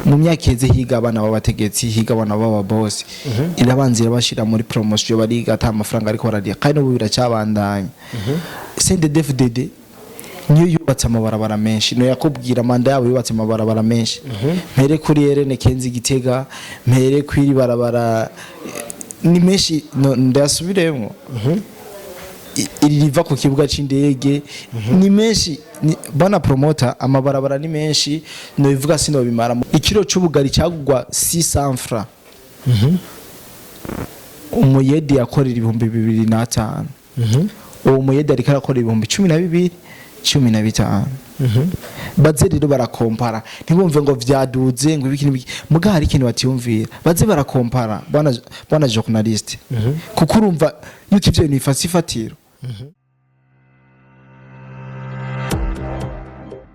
mu myaka iheze higa abana b'abategetsi higa abana b'aba boss irabanzira bashira muri promotion bariga ata amafaranga ariko barariya kandi ubu biracyabandanya CNDD-FDD niyo yubatse amabarabara menshi no yakubwira manda yabo yubatse amabarabara menshi mpere kuri Irene Kenzi Gitega mpere kwiri barabara ni menshi ndasubiremo iri riva ku kibuga c'indege ni menshi bana promoter amabarabara ni menshi no bivuga sino bimara ikiro c'ubugari cyagugwa 600 francs umuyedi yakorera ibihumbi 2005 uwo muyedi ariko arakora ibihumbi 12 baze rero barakompara ntibumve ngo vyaduze ngo ibiki muga hari ikintu batiyumvira baze barakompara bana journalist kuko urumva yuko ivyo bintu bifasifatiro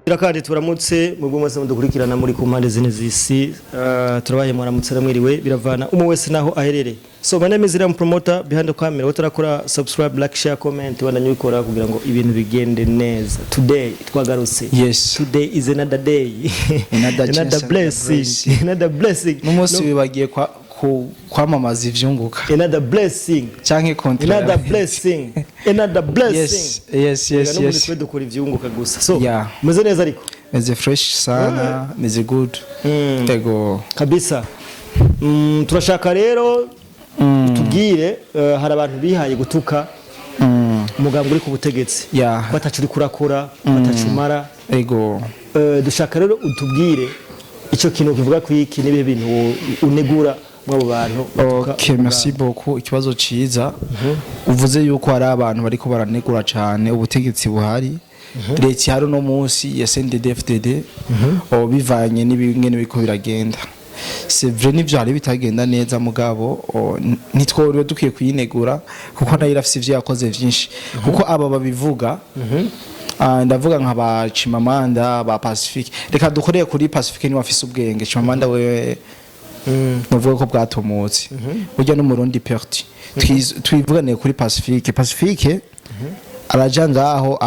Irakadi turamutse mu bw'umwese mudukurikirana muri ku mpande zine zisi turabaye mwaramutse ramwiriwe biravana umwe wese naho aherere so my name is Ram Promoter behind the camera utarakora subscribe like share comment wananyukora kugira ngo ibintu bigende neza today twagarutse yes today is another day another blessing n'umunsi wibagiye kwamamaza ivyunguka another blessing canke kontra another blessing yes no dukora ivyunguka gusa so meze neza ariko meze fresh sana meze good ego kabisa turashaka rero tubwire hari abantu bihaye gutuka umugambwe uri ku butegetsi batacuri kurakora batacumara ego dushaka rero utubwire ico kintu kivuga ku iki nibe bintu unegura mwabo bantu okay merci beaucoup ikibazo ciza uvuze yuko hari abantu bariko baranegura cyane ubutegetsi buhari leta hari no munsi ya CNDD-FDD bivanye n'ibingene biko biragenda c'est vrai nivyo hari bitagenda neza mugabo nitwore dukiye kuyinegura kuko nayo irafise ivyo yakoze vyinshi kuko aba babivuga ndavuga nk'aba Chimamanda ba Pacifique reka dukoreye kuri Pacifique ni wafise ubwenge Chimamanda we muvuga ko bwatomotse burya no murundi perti twivugane kuri Pacifique araja ngaho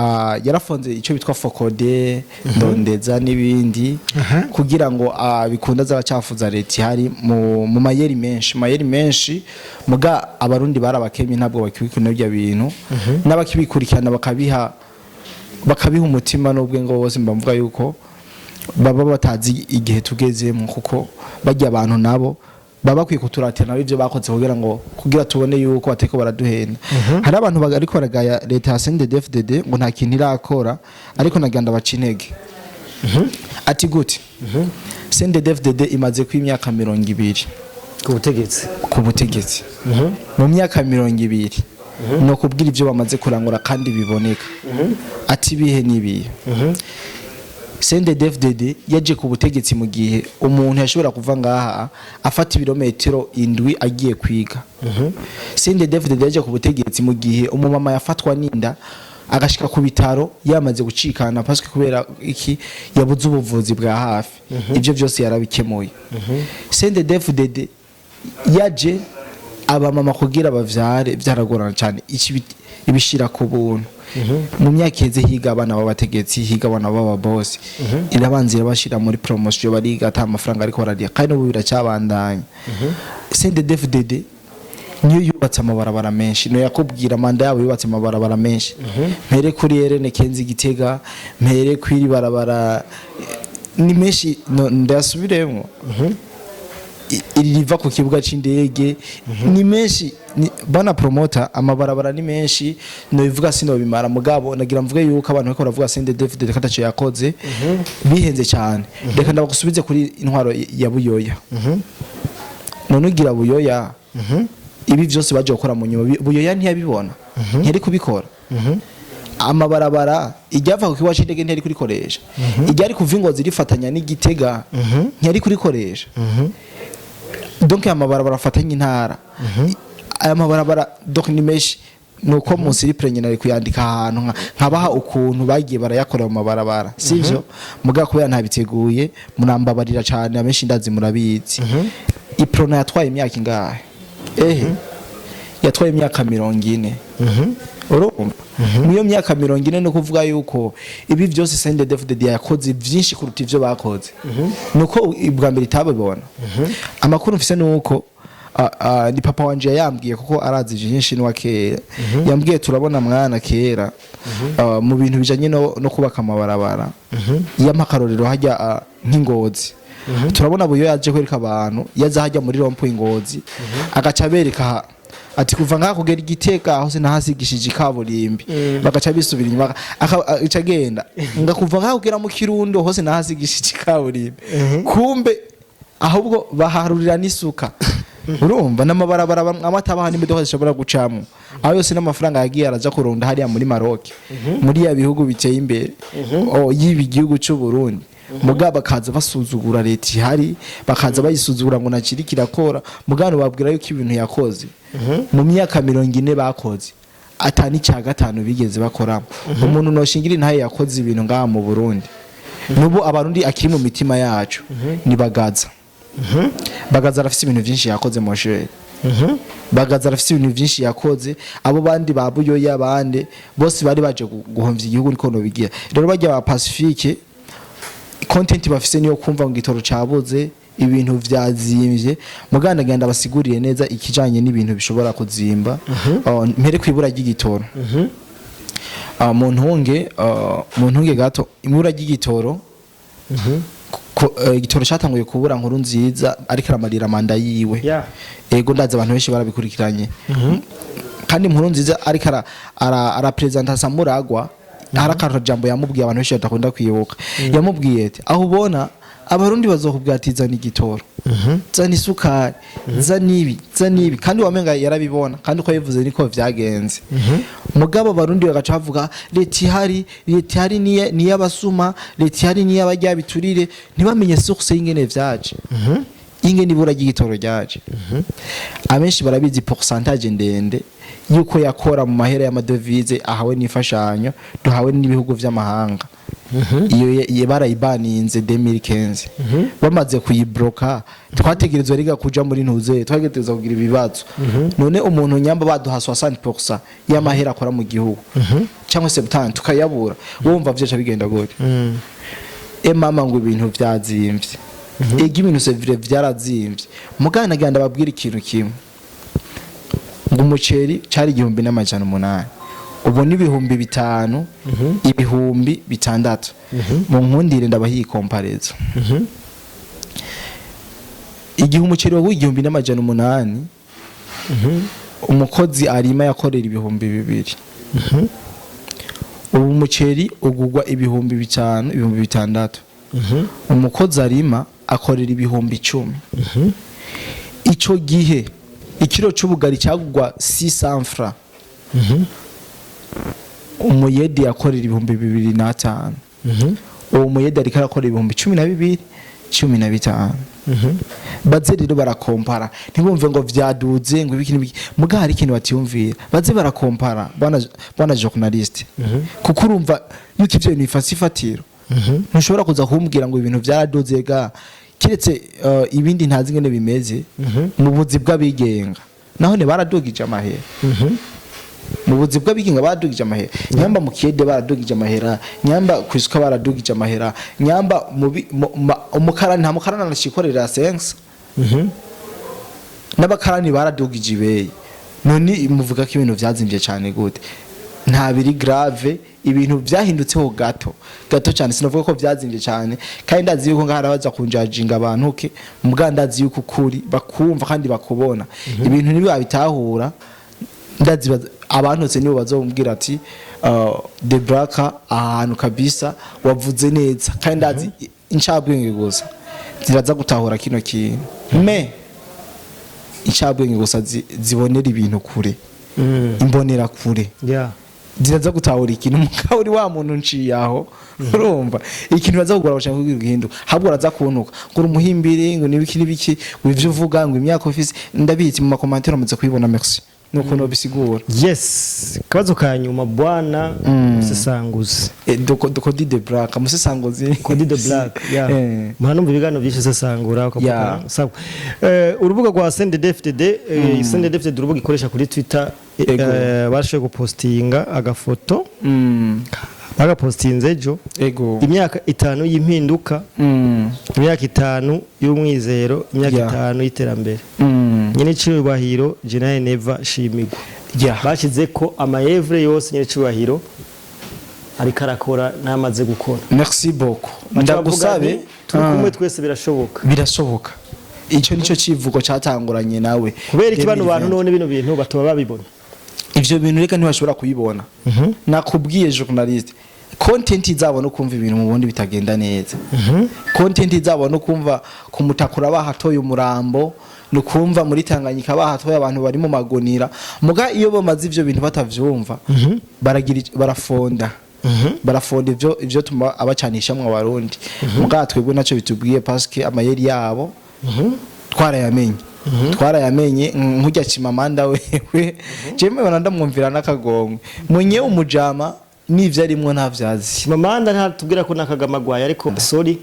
yarafonze ico bitwa Fokode ndondeza nibindi kugira ngo bikunda z'abacafuza leta hari mu mayeri menshi muga abarundi barabakemye ntabwo bakibikuna bya bintu n'abakibikurikirana bakabiha umutima n'ubwenge bose mbamvuga yuko baba batazi igihe tugezemo kuko bajya abantu nabo baba kwikuturatira ivyo bakoze kugira tubone yuko bateko baraduhenda hari abantu ariko baragaya leta ya CNDD-FDD ngo nta kintu irakora ariko naganda bacintege ati gute CNDD-FDD imaze ku imyaka 20 ku butegetsi mu myaka 20 no kubwira ivyo bamaze kurangura kandi biboneka ati bihe nibiye CNDD-FDD yaje ku butegetsi mu gihe umuntu yashobora kuva ngaha afata ibirometero 7 agiye kwiga CNDD-FDD yaje ku butegetsi mu gihe umumama yafatwa n'inda agashika ku bitaro yamaze gucikana parce kubera iki yabuze ubuvuzi bwa hafi ivyo byose yarabikemoye CNDD-FDD yaje abamama kugira bavyare byaragorana cyane ibishira ku buntu mu myaka iheze higa abana b'abategetsi higa abana b'aba boss irabanzira bashira muri promotion bariga ata amafaranga ariko barariya kandi ubu biracyabandanya CNDD-FDD niyo yubatse amabarabara menshi no yakubwira manda yabo yubatse amabarabara menshi mpere kuri Irene Kenzi Gitega mpere kwiri barabara ni menshi ndasubiremo iri riva ku kibuga c'indege ni menshi bana promoter amabarabara ni menshi no bivuga sino bimara mugabo nagira mvuge yuko abantu bako baravuga CNDD-FDD katace yakoze bihenze cyane reka ndabagusubize kuri intwaro ya Buyoya none ugira Buyoya ibi byose baje gukora mu nyuma Buyoya ntiyabibona ntiyari kubikora amabarabara ijyava ku kibuga c'indege ntiyari kurikoresha ijyari kuva ingozi rifatanya n'Igitega ntiyari kurikoresha donc amabarabara afatanye intara aya mabarabara donc ni meshi nuko munsi riprenyina kuyandika ahantu nkabaha ukuntu bagiye barayakorera mu mabarabara sivyo muga kubera ntabiteguye munambabarira cyane amenshi ndazi murabizi iprona yatwaye imyaka ingahe yatwaye imyaka 40 urumva mu myaka 40 no kuvuga yuko ibi byose CNDD-FDD yakoze byinshi kuruta ivyo bakoze nuko ibwa mbere itabibona amakuru mfise nuko ni papa wanje yambwiye kuko arazi byinshi n'wa kera yambwiye turabona mwana kera mu bintu bijanye no kubaka amabarabara y'amakarorero hajya nk'ingozi turabona buyo yaje kwereka abantu yaza hajya muri rompo ingozi agaca bereka ati kuva ngaho kugera Igitega aho se nahasigishije ikaburimbi bagaca bisubira inyuma aca genda ngakuva ngaho kugera mu Kirundo hose nahasigishije ikaburimbi kumbe ahubwo baharurira n'isuka urumva n'amabarabara amatabaha n'imidoka zishobora gucamo aho yose n'amafaranga yagiye araza kuronda hariya muri Maroc muri ya bihugu biteye imbere yibi gihugu cy'u Burundi mugaba bakaza basuzugura leta ihari bakaza bayisuzugura ngo nakiri kirakora mugano babwira yuko ibintu yakoze mu myaka 40 bakoze atani cya gatanu bigeze bakoramo umuntu noshingira intaye yakoze ibintu ngaha mu Burundi nubu abarundi akiri mu mitima yacu ni Bagaza Bagaza arafite ibintu byinshi yakoze mu shuri Bagaza arafite ibintu byinshi yakoze abo bandi babuyoya bande bose bari baje guhomvya igihugu niko no bigira rero bajya ba Pacifique content bafise niyo kumva ngo igitoro cabuze ibintu vyazimvye muganda genda basiguriye neza ikijanye n'ibintu bishobora kuzimba mpere kwibura ry'igitoro mu ntunge gato imura ry'igitoro igitoro cyatanguye kubura nkuru nziza ariko aramarira manda yiwe ego ndaza abantu benshi barabikurikiranye kandi nkuru nziza ariko ara presenta Samuragwa harakara jambo yamubwiye abantu benshi batakunda kwibuka yamubwiye ati aho ubona abarundi bazokubwatiza n'igitoro zani isukari zanibi kandi wamenga yarabibona kandi ko yivuze niko vyagenze mugabo abarundi bagaca bavuga leta ihari ni yabasuma leta ihari ni yabajya biturire ntibamenye source y'ingene vyaje ingene ibura ry'igitoro ryaje abenshi barabizi pourcentage ndende yuko yakora mu mahera y'amadevize ahawe n'ifashanyo duhawe n'ibihugu vy'amahanga iyo yebarayibaninze 2015 bamaze kuyibloka twategerezwa riga kuja muri ntuze twagetereza kugira ibibazo none umuntu nyamba baduha 60% y'amahera akora mu gihugu cyangwa 70 tukayabura wumva vyacha bigenda gute mama ngo ibintu vyazimvye igi ibintu sevire vyarazimvye mugana ganda babwira ikintu kimwe ngo umuceri cari 1800 ubu ni 5,000 ibihumbi 6 mu nkundire ndabahiye comparezo igihe umuceri wa 1800 umukozi arima yakorera 2,000 ubu umuceri ugugwa 5,000 6 umukozi arima akorera 10,000 ico gihe ikiro c'ubugari cyagugwa 600 francs umuyedi yakorera 2,500 uwo muyedi ariko akorera 12,015 baze rero barakompara ntibumve ngo vyaduze ngo ibiki muga hari ikintu batiyumvira baze barakompara bana journaliste kuko urumva yuko ivyo bintu bifasifatiro ntushobora kuza kumbwira ngo ibintu vyaraduze ga kiretse ibindi ntazi ngene bimeze mu buzi bw'abigenga naho ne baradugije amahera mu buzi bw'abigenga baradugije amahera nyamba mu kiyede baradugije amahera nyamba kwisuka baradugije amahera nyamba umukarani nta mukarani anashikorera sense n'abakarani baradugije ibeyi none muvuga ko ibintu vyazimvye cyane gute nta biri grave ibintu vyahindutseho gato cyane sinavuga ko vyazimvye cyane kandi ndazi yuko ngahara baza kunjajinga abantu ke mugandazi yuko kuri bakumva kandi bakubona ibintu nibi babitahura ndazi abantu se nibo bazombwira ati de braka ahantu kabisa wavuze neza kandi ndazi incabwenge gusa ziraza gutahura kino kintu me incabwenge gusa zibonera ibintu kure imbonera kure ziraza gutahura ikintu mukaba uri wa muntu nciye aho urumva ikintu baza kugura bashaka kugira igihinduka habwo araza kuntuka ngo umuhimbire ngo nibiki ivyo uvuga ngo imyaka office ndabitse mu makommentaire muze kubibona merci nuko no bisigura. Yes, kabazo ka nyuma bwana musesanguzi. Kodi the Black, musesanguzi. Kodi the Black, yeah. Mwanumva ibigano byinshi sesangura ukavuga sawa. Urubuga rwa SNDD-FDD, SNDD-FDD urubuga ikoresha kuri Twitter, bashoboye gupostinga agafoto. Bagapostinze ejo. Ego. Imyaka 5 y'impinduka. Imyaka 5 y'umwizero, imyaka 5 y'iterambere. Nyine cyubahiro General Neva Shimigwa. Bashize ko amayevre yose nyine cyubahiro ari karakora namaze gukora. Merci beaucoup. Ndagusabe tukumwe twese birashoboka. Icyo nico civugo cyatanguranye nawe. Kubera iki bano bantu none bino bintu batuba babibona. Ivyo bintu reka ntibashobora kuyibona. Nakubwiye journalist content izabo no kumva ibintu mu bundi bitagenda neza. Content izabo no kumva kumutakura bahatoye umurambo no kumva muri Tanganyika bahatoye abantu bari mu magonira. Muga iyo bamaze ivyo bintu batavyumva baragira barafonda. Barafonda ivyo tuma abacanishamwe abarundi. Muga twebwe naco bitubwiye parce que amayeri yabo twarayamenye nkujya Chimamanda wewe jeme bana ndamwumvira nakagongwe munye umujama nivyo arimwo ntavyazi. Chimamanda ntatubwira ko nakagamagwaye ariko sorry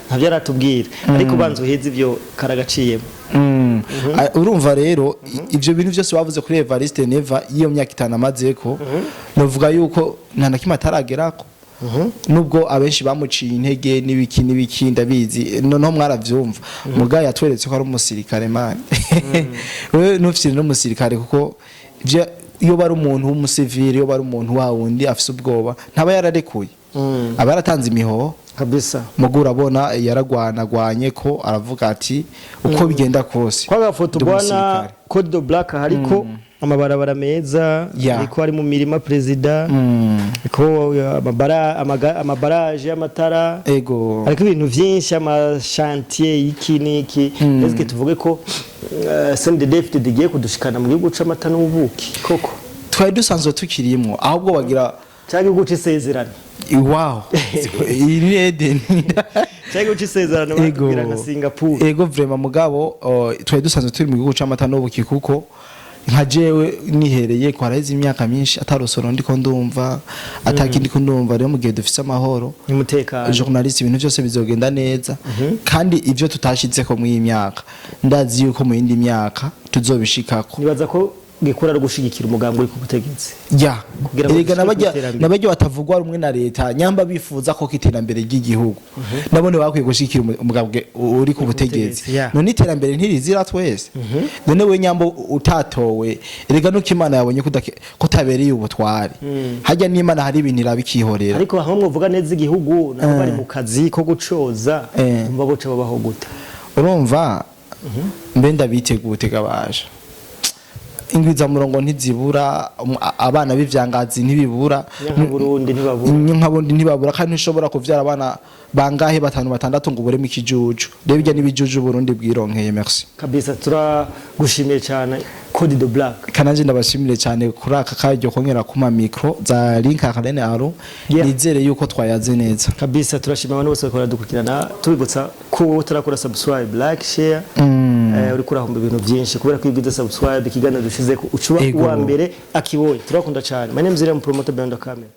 ntavyo aratubwira ariko banzo heza ivyo karagaciyemo. Urumva rero ivyo bintu byose bavuze kuri Evariste Neva iyo myaka 5 amazeko novuga yuko nta nakimwe ataragerako. Nubwo abenshi bamuciye intege n'ibiki ndabizi noneho mwaravyumva muga yatweretse ko ari umusirikare man. Wewe nufite no musirikare kuko iyo bari umuntu w'umusivili iyo bari umuntu wa wundi afise ubwoba ntaba yararekuye abaratanze imiho kabisa. Mugura bona yaragwanagwanye ko aravuga ati uko bigenda kose kwa gafoto bwana Code the Black hariko amabarabara meza ariko ari mu mirima president ko amabaraje y'amatara ego ariko ibintu vyinshi amashantier y'iki eske tuvuge ko SNDD-FDD digiye kudushikana mu gihugu c'amata n'ubuki koko twari dusanzwe tukirimwo ahubwo bagira cyangwa igihugu c'isezerano. Wow. Ini Eden. Cyangwa c'isezerano bakubwira nka Singapore. Ego vraiment mugabo twari dusanzwe turi mu gihugu c'amata n'ubuki kuko nka jewe nihereye ko hareze imyaka myinshi atarosoro ndiko ndumva atakindi ko ndumva rero mu gihe dufise amahoro umutekano journalist ibintu byose bizogenda neza kandi ivyo tutashize ko mu imyaka ndazi yuko mu yindi myaka tuzobishikako. Nibaza ko gikora ari gushigikira umugambo uri ku butegetsi. Erega nabajya batavugwa rumwe na leta nyamba bifuza ko kiterambere ry'igihugu nabone bakwiye gushikira umugambwe uri ku butegetsi. None iterambere ntirizira twese. None we nyambo utatowe erega nuko Imana yabonye kutabereye ubutwari. Hajya n'Imana hari ibintu irabikihorera. Ariko aho mvuga neza igihugu nabo bari mu kazi ko gucoza umva boca babaho gute. Urumva mbenda biteguye gabaje. Ingwiza murongo ntizibura abana b'ivyangazi ntibibura Burundi ntibabura kandi nshobora kuvyara abana bangahe 5-6 ngo bureme ikijuju rero bijya nibijuju Burundi bwironkeye. Merci kabisa turagushimiye cyane Code the Black kananje ndabashimire cyane kuri aka karyo kongera kuma micro za link akarene aro nizere yuko twayaze neza kabisa. Turashimira abantu bose bakora dukurikirana tubibutsa ko turakora subscribe like share uri kurahomba ibintu byinshi kubera ko ibyo subscribe ikiganiro dushize ko ucuba uwa mbere akibonye. Turakunda cyane. My name is Promoter Beyond the Camera.